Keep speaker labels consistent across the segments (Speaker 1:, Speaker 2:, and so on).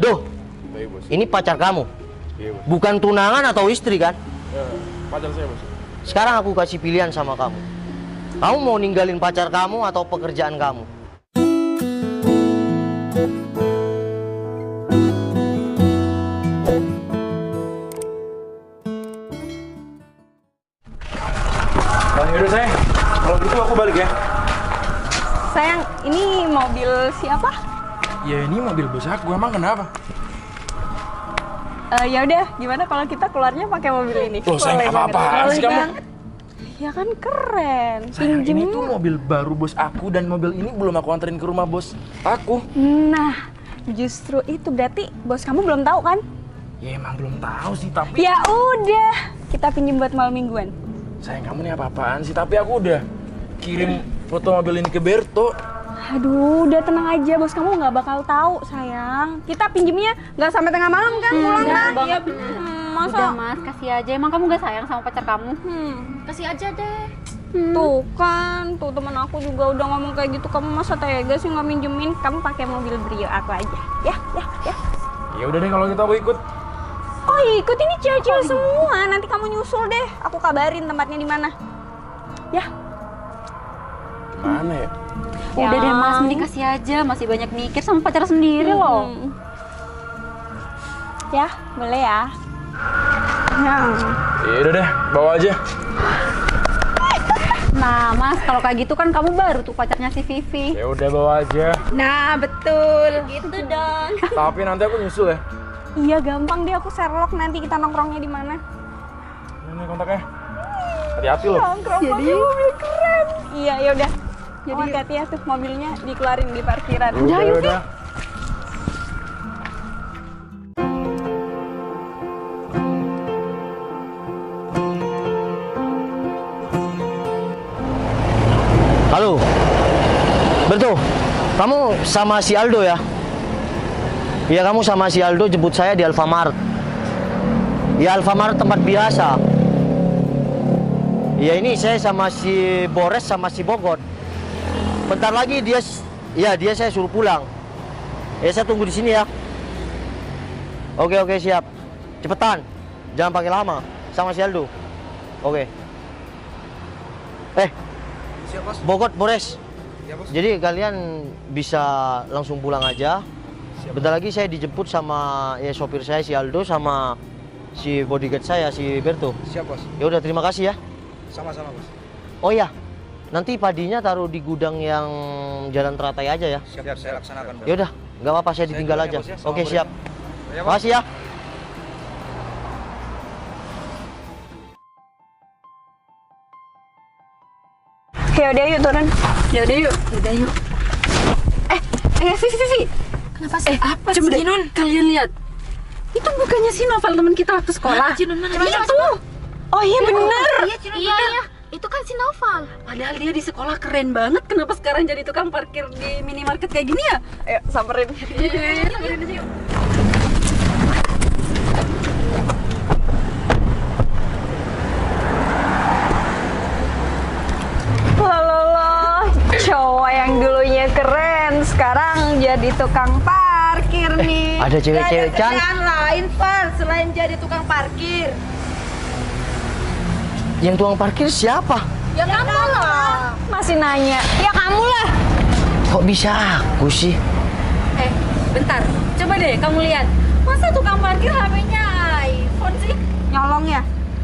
Speaker 1: Duh,
Speaker 2: Iya, bos.
Speaker 1: ini pacar kamu?
Speaker 2: Iya, bos.
Speaker 1: Bukan tunangan atau istri kan?
Speaker 2: Ya, pacar saya, bos.
Speaker 1: Sekarang aku kasih pilihan sama kamu. Kamu mau ninggalin pacar kamu atau pekerjaan kamu?
Speaker 2: Yaudah sayang, kalau gitu aku balik ya.
Speaker 3: Sayang, ini mobil siapa?
Speaker 2: Ya ini mobil bos aku, emang kenapa?
Speaker 3: Ya udah, gimana kalau kita keluarnya pakai mobil ini?
Speaker 2: Loh sayang,
Speaker 3: Boleh
Speaker 2: apa-apaan
Speaker 3: banget.
Speaker 2: sih
Speaker 3: Boleh
Speaker 2: kamu?
Speaker 3: banget. Ya kan keren.
Speaker 2: Sayang, ini
Speaker 3: Pinjem.
Speaker 2: tuh mobil baru bos aku dan mobil ini belum aku anterin ke rumah bos aku.
Speaker 3: Nah, justru itu berarti bos kamu belum tahu kan?
Speaker 2: Ya emang belum tahu sih, tapi
Speaker 3: Ya udah, kita pinjem buat malam mingguan.
Speaker 2: sayang kamu nih apa-apaan sih? Tapi aku udah kirim foto mobil ini ke Berto.
Speaker 3: Aduh, udah tenang aja, bos kamu nggak bakal tahu, sayang. Kita pinjemnya nggak sampai tengah malam kan, pulang kan? Iya,
Speaker 4: Udah
Speaker 3: masa?
Speaker 4: mas, kasih aja. Emang kamu gak sayang sama pacar kamu? Kasih aja deh.
Speaker 3: Tuh kan, tuh teman aku juga udah ngomong kayak gitu. Kamu masa tega sih nggak minjemin? Kamu pakai mobil Brio aku aja, ya.
Speaker 2: Ya udah deh kalau gitu aku ikut.
Speaker 3: Oh ikut, ini cewek-cewek semua. Nanti kamu nyusul deh. Aku kabarin tempatnya di mana. Ya.
Speaker 2: Gimana ya?
Speaker 4: Udah deh mas, mending kasih aja. Masih banyak mikir sama pacar sendiri loh.
Speaker 3: Ya, boleh ya. Ya.
Speaker 2: Ya udah deh, bawa aja.
Speaker 4: Nah mas, kalau kayak gitu kan kamu baru tuh pacarnya si Vivi.
Speaker 2: Ya udah bawa aja.
Speaker 3: Nah, betul. Gitu dong.
Speaker 2: Tapi nanti aku nyusul ya.
Speaker 3: Iya, gampang deh, aku Sherlock, nanti kita nongkrongnya di mana.
Speaker 2: Ini kontaknya. Hati-hati loh.
Speaker 3: Nongkrong pakai mobil keren. Iya, ya udah. Jadi hati-hati ya tuh mobilnya dikeluarin di parkiran.
Speaker 2: Udah, udah.
Speaker 1: Halo, Berto, kamu sama si Aldo ya? Iya, kamu sama si Aldo jemput saya di Alfamart. Ya, Alfamart tempat biasa. Ya, ini saya sama si Boris sama si Bogot. Bentar lagi dia saya suruh pulang. Ya, saya tunggu di sini ya. Oke, siap. Cepetan, jangan pakai lama sama si Aldo. Oke.
Speaker 5: Siap, Bos.
Speaker 1: Bogot, Boris.
Speaker 5: Ya, Bos.
Speaker 1: Jadi kalian bisa langsung pulang aja. Bentar lagi saya dijemput sama sopir saya si Aldo sama si bodyguard saya si Berto.
Speaker 5: Siap, Bos.
Speaker 1: Ya udah, terima kasih ya.
Speaker 5: Sama-sama, Bos.
Speaker 1: Oh ya, nanti padinya taruh di gudang yang Jalan Teratai aja ya.
Speaker 5: Siap, saya laksanakan, Bos.
Speaker 1: Ya udah, nggak apa-apa, saya ditinggal
Speaker 5: duluan ya,
Speaker 1: aja.
Speaker 5: Bos, ya.
Speaker 1: Oke, siap.
Speaker 5: Ya, Bos.
Speaker 1: Makasih ya.
Speaker 3: Ya udah yuk turun.
Speaker 4: Ya udah yuk. Vivi.
Speaker 6: Kenapa sih?
Speaker 4: Apa coba sih? Deh, kalian lihat. Itu bukannya si Novel teman kita waktu sekolah?
Speaker 6: Jinun mana?
Speaker 4: Itu.
Speaker 3: Oh iya bener.
Speaker 6: Iya. Itu kan si Noval.
Speaker 4: Padahal dia di sekolah keren banget. Kenapa sekarang jadi tukang parkir di minimarket kayak gini ya?
Speaker 3: Ayo samperin.
Speaker 4: Iya, samperin aja yuk.
Speaker 3: Loh, cowok yang dulunya keren sekarang jadi tukang parkir nih.
Speaker 1: Ada cewek-cewek cantik.
Speaker 6: Yang lain, Pak, selain jadi tukang parkir.
Speaker 1: Yang tukang parkir siapa?
Speaker 6: Ya kamu lah.
Speaker 3: Masih nanya. Ya kamu lah.
Speaker 1: Kok bisa aku sih?
Speaker 4: Bentar. Coba deh kamu lihat. Masa tukang parkir HP-nya iPhone sih?
Speaker 3: Nyolong ya?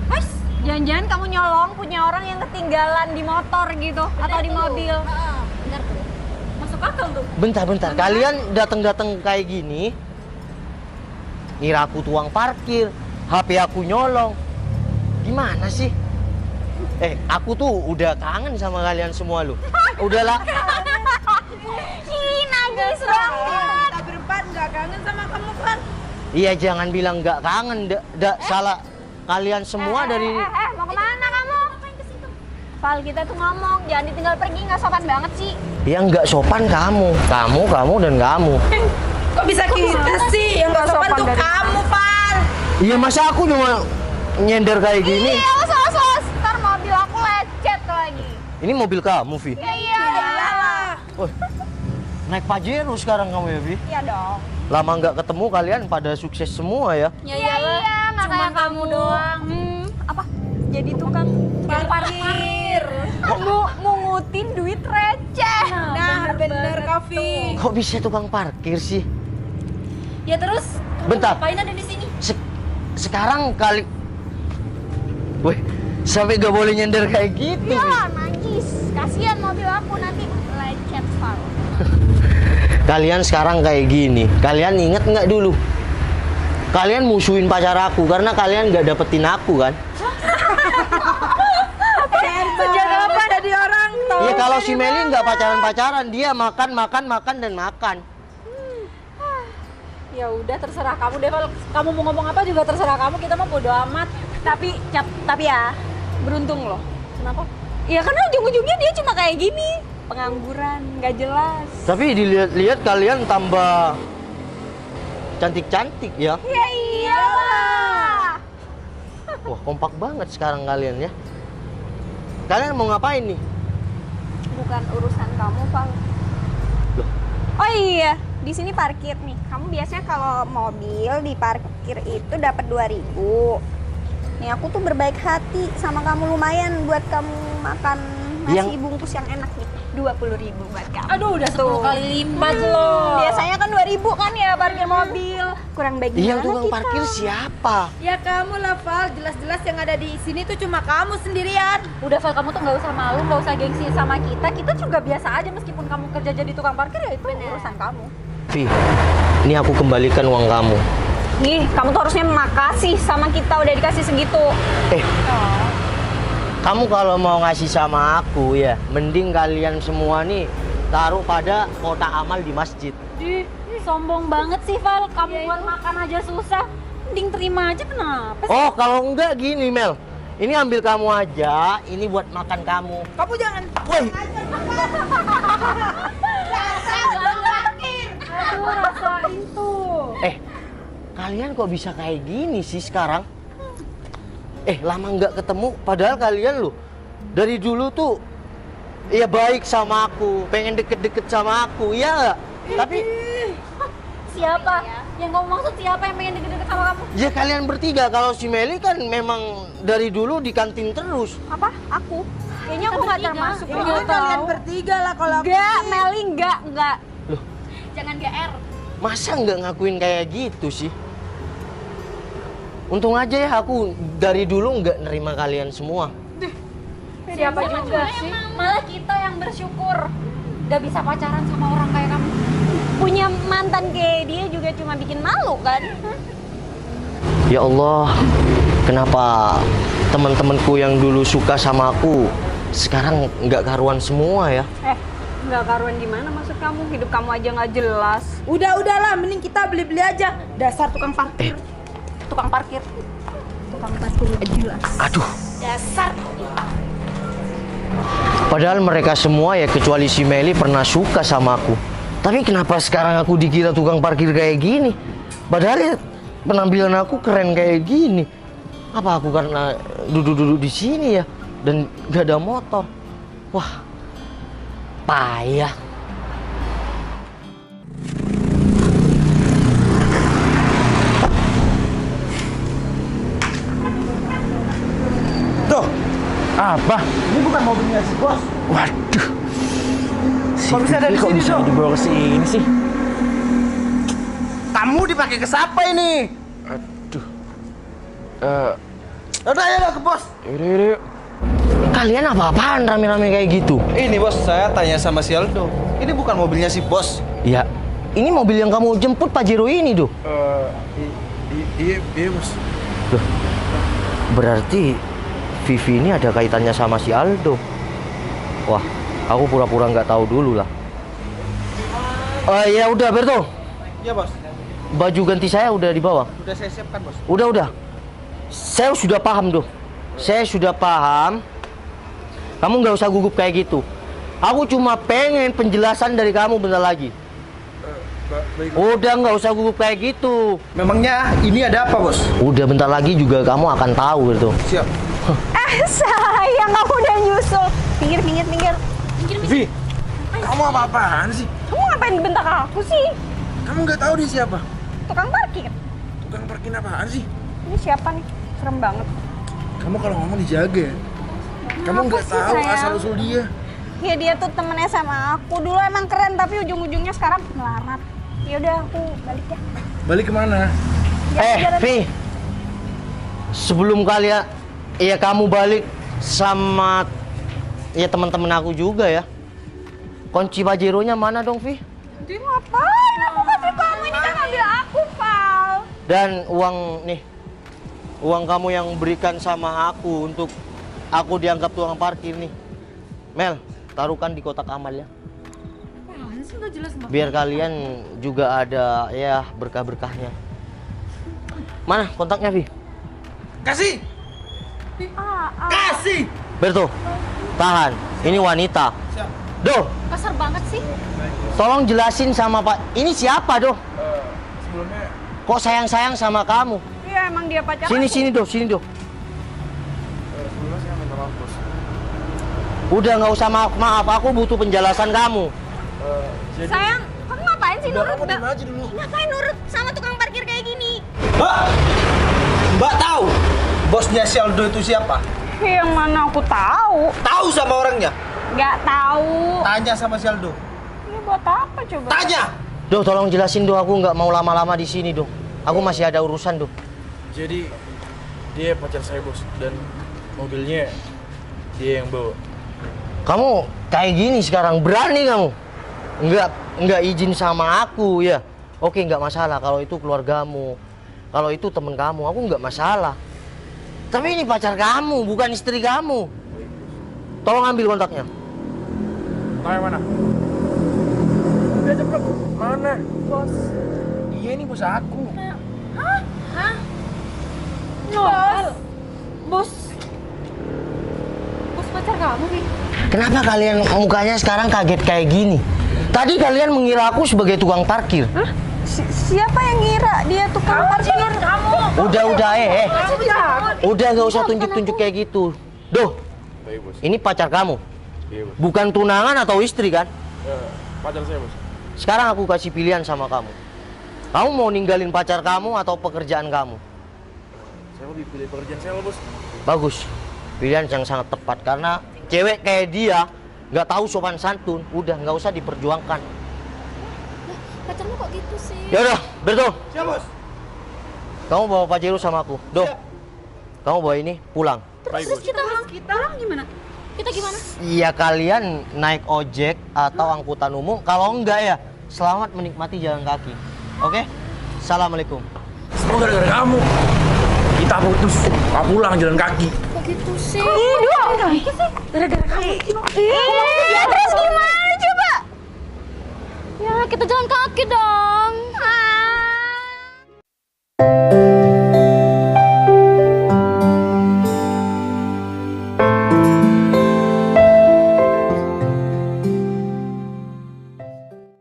Speaker 3: Mas, jangan-jangan kamu nyolong punya orang yang ketinggalan di motor gitu atau di mobil.
Speaker 4: Bener tuh. Masuk akal tuh.
Speaker 1: Bentar. Kalian datang kayak gini, ngira aku tukang parkir, HP aku nyolong. Gimana sih? Aku tuh udah kangen sama kalian semua loh. Udahlah.
Speaker 3: Ih, najis banget.
Speaker 6: Kita berempat nggak kangen sama kamu, Pak.
Speaker 1: Iya, jangan bilang nggak kangen. Salah kalian semua dari.
Speaker 3: Mau kemana kamu? Val, kita tuh ngomong, jangan ditinggal pergi, nggak sopan banget sih.
Speaker 1: Yang nggak sopan kamu, dan kamu.
Speaker 6: Kok bisa kita sih? Yang nggak sopan tuh
Speaker 3: dari
Speaker 6: kamu, Pak.
Speaker 1: Iya, masa aku cuma nyender kayak gini?
Speaker 3: Iya, sos. Ntar mobil aku lecet lagi.
Speaker 1: Ini mobil kamu, Vi.
Speaker 3: Iya.
Speaker 1: Oh, naik Pajero sekarang kamu ya, Vi?
Speaker 3: Iya dong.
Speaker 1: lama nggak ketemu kalian pada sukses semua ya.
Speaker 4: Ya iyalah,
Speaker 3: nggak
Speaker 4: cuma
Speaker 3: kayak
Speaker 4: kamu doang.
Speaker 3: Apa? Jadi tukang
Speaker 4: Parkir.
Speaker 3: mungutin duit receh.
Speaker 6: Nah, bener Kavi.
Speaker 1: Kok bisa tukang parkir sih?
Speaker 4: Ya terus, kamu
Speaker 1: Bentar.
Speaker 4: ngapain ada di sini?
Speaker 1: Sekarang kali, weh, sampai gak boleh nyender kayak gitu.
Speaker 3: Ya, najis. Kasihan mobil aku nanti lecet, Val.
Speaker 1: Kalian sekarang kayak gini, kalian inget nggak dulu? Kalian musuhin pacar aku karena kalian nggak dapetin aku kan?
Speaker 6: Sejak kapan jadi orang tahu?
Speaker 1: Iya kalau si Meli nggak pacaran-pacaran, dia makan dan makan.
Speaker 4: Ya udah terserah kamu deh, Val. Kamu mau ngomong apa juga terserah kamu, kita mah bodo amat.
Speaker 3: Tapi ya, beruntung loh.
Speaker 4: Kenapa?
Speaker 3: Ya karena ujung-ujungnya dia cuma kayak gini, pengangguran, nggak jelas.
Speaker 1: Tapi dilihat-lihat kalian tambah cantik-cantik ya.
Speaker 3: Ya iyalah.
Speaker 1: Wah kompak banget sekarang kalian ya. Kalian mau ngapain nih?
Speaker 3: Bukan urusan kamu, Val.
Speaker 1: Loh.
Speaker 3: Oh iya, di sini parkir nih. Kamu biasanya kalau mobil di parkir itu dapat 2.000. Nih aku tuh berbaik hati sama kamu, lumayan buat kamu makan nasi bungkus yang enak nih. 20.000 buat kamu.
Speaker 4: Aduh, udah 10 kali lipat loh.
Speaker 3: Biasanya kan 2.000 kan ya parkir mobil. Kurang baik
Speaker 1: Iya
Speaker 3: gimana
Speaker 1: tukang
Speaker 3: kita?
Speaker 1: parkir siapa?
Speaker 6: Ya kamu lah Val, jelas-jelas yang ada di sini tuh cuma kamu sendirian.
Speaker 4: Udah, Val, kamu tuh nggak usah malu, nggak usah gengsi sama kita. Kita juga biasa aja meskipun kamu kerja jadi tukang parkir, ya itu urusan kamu.
Speaker 1: Vi, ini aku kembalikan uang kamu.
Speaker 3: Nih, kamu tuh harusnya makasih sama kita udah dikasih segitu.
Speaker 1: Kamu kalau mau ngasih sama aku ya, mending kalian semua nih taruh pada kotak amal di masjid.
Speaker 4: Ih, sombong banget sih, Val. Kamu buat makan aja susah. Mending terima aja, kenapa sih?
Speaker 1: Oh, kalau enggak gini Mel. Ini ambil kamu aja, ini buat makan kamu.
Speaker 6: Kamu jangan.
Speaker 1: Woi,
Speaker 4: Aduh, rasain tuh.
Speaker 1: kalian kok bisa kayak gini sih sekarang? Lama nggak ketemu, padahal kalian loh dari dulu tuh ya baik sama aku, pengen deket-deket sama aku, ya nggak? Tapi
Speaker 4: Siapa? Yang kamu maksud siapa yang pengen deket-deket sama kamu?
Speaker 1: ya kalian bertiga, kalau si Meli kan memang dari dulu di kantin terus.
Speaker 3: Apa? Aku? Kayaknya aku nggak
Speaker 4: bertiga.
Speaker 3: termasuk.
Speaker 6: Ya
Speaker 3: loh.
Speaker 6: udah kalian bertiga lah kalau aku
Speaker 3: Enggak,
Speaker 6: sih.
Speaker 3: Meli enggak.
Speaker 4: Jangan GR.
Speaker 1: Masa nggak ngakuin kayak gitu sih? Untung aja ya aku dari dulu nggak nerima kalian semua.
Speaker 4: Siapa juga sih? Malah kita yang bersyukur udah bisa pacaran sama orang kayak kamu.
Speaker 3: Punya mantan kayak dia juga cuma bikin malu kan?
Speaker 1: Ya Allah, kenapa teman-temanku yang dulu suka sama aku sekarang nggak karuan semua ya?
Speaker 3: Nggak karuan gimana maksud kamu? Hidup kamu aja nggak jelas.
Speaker 6: Udahlah, mending kita beli-beli aja. Dasar tukang parkir.
Speaker 4: Tukang parkir.
Speaker 3: Tukang parkir nggak jelas.
Speaker 1: Aduh,
Speaker 4: Dasar.
Speaker 1: padahal mereka semua ya kecuali si Meli pernah suka sama aku. Tapi kenapa sekarang aku dikira tukang parkir kayak gini? Padahal ya penampilan aku keren kayak gini. Apa aku karena duduk-duduk di sini ya dan gak ada motor? Wah, payah.
Speaker 5: Tuh,
Speaker 2: Apa?
Speaker 5: ini bukan mobilnya si bos.
Speaker 2: Waduh.
Speaker 5: Kok bisa ada di
Speaker 2: Kok
Speaker 5: sini,
Speaker 2: bisa
Speaker 5: Dok?
Speaker 2: dibawa ke sini sih?
Speaker 5: Kamu dipakai ke siapa ini?
Speaker 2: Aduh.
Speaker 5: Udah ya ke bos.
Speaker 2: Yaudah.
Speaker 1: Kalian apa-apaan rame-rame kayak gitu?
Speaker 5: Ini bos, saya tanya sama si Aldo. Ini bukan mobilnya si bos.
Speaker 1: Ya, ini mobil yang kamu jemput Pajero ini, Duh.
Speaker 5: Iya bos.
Speaker 1: Loh, berarti Vivi ini ada kaitannya sama si Aldo. Wah, aku pura-pura nggak tahu dulu lah. Oh ya udah Berto,
Speaker 5: Iya bos.
Speaker 1: baju ganti saya udah dibawa.
Speaker 5: Udah saya siapkan bos.
Speaker 1: Udah. Saya sudah paham Duh. Saya sudah paham. Kamu nggak usah gugup kayak gitu. Aku cuma pengen penjelasan dari kamu bentar lagi.
Speaker 5: Baik.
Speaker 1: Udah nggak usah gugup kayak gitu.
Speaker 5: Memangnya ini ada apa bos?
Speaker 1: Udah bentar lagi juga kamu akan tahu gitu.
Speaker 5: Siap.
Speaker 3: Sayang, kamu udah nyusul. Minggir.
Speaker 5: Vi, kamu apa-apaan sih?
Speaker 3: Kamu ngapain bentak aku sih?
Speaker 2: Kamu nggak tahu dia siapa?
Speaker 3: Tukang parkir.
Speaker 2: Tukang parkir apaan sih?
Speaker 3: Ini siapa nih? Serem banget.
Speaker 2: Kamu kalau ngomong dijaga. Kamu
Speaker 3: Apa
Speaker 2: nggak
Speaker 3: sih,
Speaker 2: tahu
Speaker 3: sayang?
Speaker 2: asal usul dia.
Speaker 3: Ya dia tuh temennya sama aku. Dulu emang keren tapi ujung-ujungnya sekarang melarat. Ya udah aku balik ya.
Speaker 2: Balik kemana?
Speaker 3: Jalan-jalan.
Speaker 1: Vi, sebelum kalian, ya kamu balik sama ya teman-teman aku juga ya. Kunci Pajero-nya mana dong, Vi?
Speaker 3: Dia ngapain? Aku kasih kamu ini kan ambil aku, Val.
Speaker 1: Dan uang nih, uang kamu yang berikan sama aku untuk aku dianggap tukang parkir nih. Mel, taruhkan di kotak amal ya.
Speaker 6: Apaan sih nggak jelas banget.
Speaker 1: Biar kalian juga ada ya berkah-berkahnya. Mana kontaknya, Vi?
Speaker 2: Kasih! Kasih!
Speaker 1: Berto, tahan. Ini wanita. Doh,
Speaker 4: Kasar banget sih.
Speaker 1: tolong jelasin sama Pak. Ini siapa, Doh?
Speaker 2: Sebelumnya
Speaker 1: Kok sayang-sayang sama kamu?
Speaker 3: Iya emang dia pacar
Speaker 1: Sini,
Speaker 3: aku.
Speaker 1: sini, Doh. Sini, Doh.
Speaker 2: sebelumnya saya minta maaf, Bos.
Speaker 1: Udah nggak usah maaf-maaf. Aku butuh penjelasan kamu.
Speaker 2: Jadi
Speaker 3: Sayang, kamu ngapain sih
Speaker 2: udah
Speaker 3: nurut?
Speaker 2: kamu diam aja dulu.
Speaker 3: Ngapain nurut sama tukang parkir kayak gini?
Speaker 5: Mbak! Mbak tahu bosnya si Aldo itu siapa?
Speaker 3: Yang mana aku tahu?
Speaker 5: Tahu sama orangnya?
Speaker 3: Nggak tahu.
Speaker 5: Tanya sama si Aldo.
Speaker 3: Ini buat apa coba?
Speaker 5: Tanya!
Speaker 1: Doh, tolong jelasin, Doh. Aku nggak mau lama-lama di sini, Doh. Aku masih ada urusan, Doh.
Speaker 2: Jadi dia pacar saya, Bos, dan mobilnya dia yang bawa.
Speaker 1: Kamu kayak gini sekarang, berani kamu? Nggak izin sama aku ya. Oke, nggak masalah kalau itu keluargamu. Kalau itu temen kamu, aku nggak masalah. Tapi ini pacar kamu, bukan istri kamu. Tolong ambil kontaknya.
Speaker 2: Tahu yang mana? Udah cepet. Mana? Bos. Dia ini bos aku.
Speaker 4: Bos. Bos pacar kamu, Vi?
Speaker 1: Kenapa kalian mukanya sekarang kaget kayak gini? Tadi kalian mengira aku sebagai tukang parkir.
Speaker 3: Siapa yang ngira dia tukang parkir? Kamu.
Speaker 1: Udah, udah nggak usah tunjuk-tunjuk kayak gitu. Doh,
Speaker 2: Baik, Bos.
Speaker 1: ini pacar kamu,
Speaker 2: Iya, Bos.
Speaker 1: bukan tunangan atau istri kan?
Speaker 2: Pacar saya, Bos.
Speaker 1: Sekarang aku kasih pilihan sama kamu. Kamu mau ninggalin pacar kamu atau pekerjaan kamu?
Speaker 2: Saya lebih pilih pekerjaan saya, Bos.
Speaker 1: Bagus, pilihan yang sangat tepat karena cewek kayak dia nggak tahu sopan santun, udah nggak usah diperjuangkan.
Speaker 4: Pacarmu kok gitu sih?
Speaker 1: Ya udah, Berto,
Speaker 5: Siap, Bos.
Speaker 1: kamu bawa Pajero sama aku. Doh, kamu bawa ini pulang.
Speaker 2: Baik,
Speaker 4: Terus
Speaker 2: Bos.
Speaker 4: kita gimana? Kita gimana?
Speaker 1: Iya, kalian naik ojek atau angkutan umum. Kalau enggak ya, selamat menikmati jalan kaki. Oke? Assalamualaikum.
Speaker 2: Semua gara-gara kamu. Kita putus. Kau pulang jalan kaki.
Speaker 4: Kok gitu sih?
Speaker 3: Gara-gara kamu. Iya, terus gimana coba?
Speaker 4: Ya, kita jalan kaki dong.